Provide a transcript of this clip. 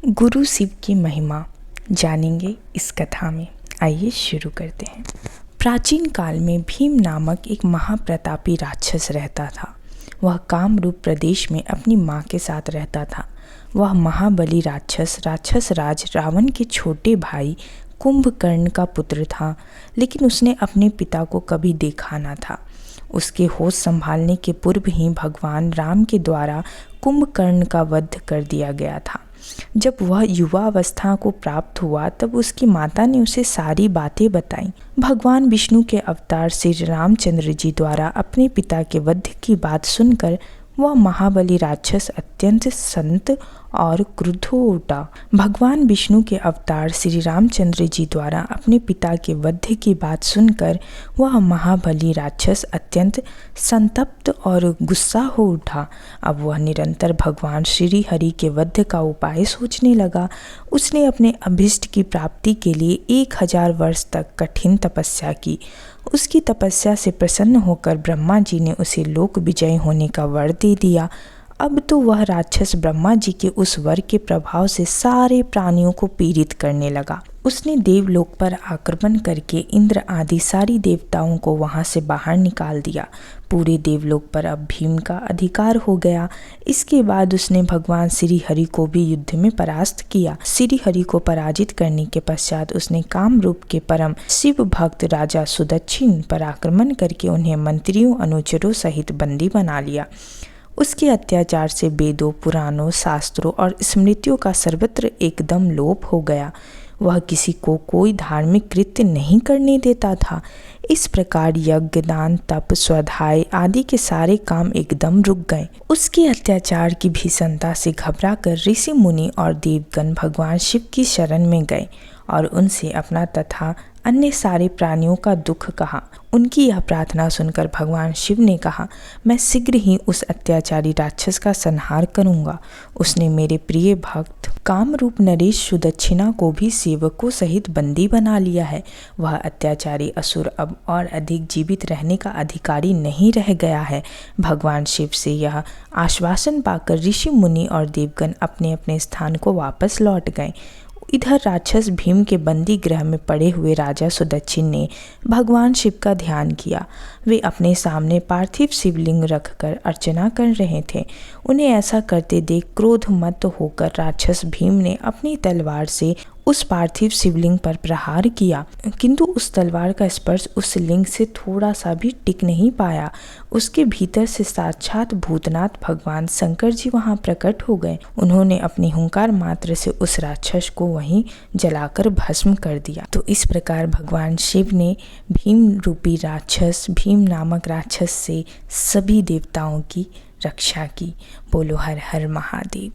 गुरु शिव की महिमा जानेंगे इस कथा में। आइए शुरू करते हैं। प्राचीन काल में भीम नामक एक महाप्रतापी राक्षस रहता था। वह कामरूप प्रदेश में अपनी माँ के साथ रहता था। वह महाबली राक्षस राज रावण के छोटे भाई कुंभकर्ण का पुत्र था, लेकिन उसने अपने पिता को कभी देखा न था। उसके होश संभालने के पूर्व ही भगवान राम के द्वारा कुंभकर्ण का वध कर दिया गया था। जब वह युवावस्था को प्राप्त हुआ तब उसकी माता ने उसे सारी बातें बताईं। भगवान विष्णु के अवतार श्री रामचंद्र जी द्वारा अपने पिता के वध की बात सुनकर वह महाबली राक्षस अत्यंत संत और क्रुद्ध हो उठा। भगवान विष्णु के अवतार श्री रामचंद्र जी द्वारा अपने पिता के वध की बात सुनकर वह महाबली राक्षस अत्यंत संतप्त और गुस्सा हो उठा। अब वह निरंतर भगवान श्री हरि के वध का उपाय सोचने लगा। उसने अपने अभीष्ट की प्राप्ति के लिए 1000 वर्ष तक कठिन तपस्या की। उसकी तपस्या से प्रसन्न होकर ब्रह्मा जी ने उसे लोक विजय होने का वर दे दिया। अब तो वह राक्षस ब्रह्मा जी के उस वर के प्रभाव से सारे प्राणियों को पीड़ित करने लगा। उसने देवलोक पर आक्रमण करके इंद्र आदि सारी देवताओं को वहां से बाहर निकाल दिया। पूरे देवलोक पर अब भीम का अधिकार हो गया। इसके बाद उसने भगवान श्री हरि को भी युद्ध में परास्त किया। श्री हरि को पराजित करने के पश्चात उसने कामरूप के परम शिव भक्त राजा सुदक्षिण पर आक्रमण करके उन्हें मंत्रियों अनुचरों सहित बंदी बना लिया। उसके अत्याचार से वेदों, पुराणों, शास्त्रों और स्मृतियों का सर्वत्र एकदम लोप हो गया। वह किसी को कोई धार्मिक कृत्य नहीं करने देता था। इस प्रकार यज्ञ, दान, तप, स्वाध्याय आदि के सारे काम एकदम रुक गए। उसके अत्याचार की भीषणता से घबराकर ऋषि मुनि और देवगण भगवान शिव की शरण में गए और उनसे अपना तथा अन्य सारे प्राणियों का दुख कहा। उनकी यह प्रार्थना सुनकर भगवान शिव ने कहा, मैं शीघ्र ही उस अत्याचारी राक्षस का संहार करूंगा। उसने मेरे प्रिय भक्त कामरूप नरेश सुदक्षिणा को भी सेवकों सहित बंदी बना लिया है। वह अत्याचारी असुर अब और अधिक जीवित रहने का अधिकारी नहीं रह गया है। भगवान शिव से यह आश्वासन पाकर ऋषि मुनि और देवगण अपने अपने स्थान को वापस लौट गए। इधर राक्षस भीम के बंदी गृह में पड़े हुए राजा सुदक्षिण ने भगवान शिव का ध्यान किया। वे अपने सामने पार्थिव शिवलिंग रखकर अर्चना कर रहे थे। उन्हें ऐसा करते देख क्रोधमत्त होकर राक्षस भीम ने अपनी तलवार से उस पार्थिव शिवलिंग पर प्रहार किया, किंतु उस तलवार का स्पर्श उस लिंग से थोड़ा सा भी टिक नहीं पाया। उसके भीतर से साक्षात भूतनाथ भगवान शंकर जी वहां प्रकट हो गए। उन्होंने अपनी हुंकार मात्र से उस राक्षस को वहीं जलाकर भस्म कर दिया। तो इस प्रकार भगवान शिव ने भीम रूपी राक्षस, भीम नामक राक्षस से सभी देवताओं की रक्षा की। बोलो हर हर महादेव।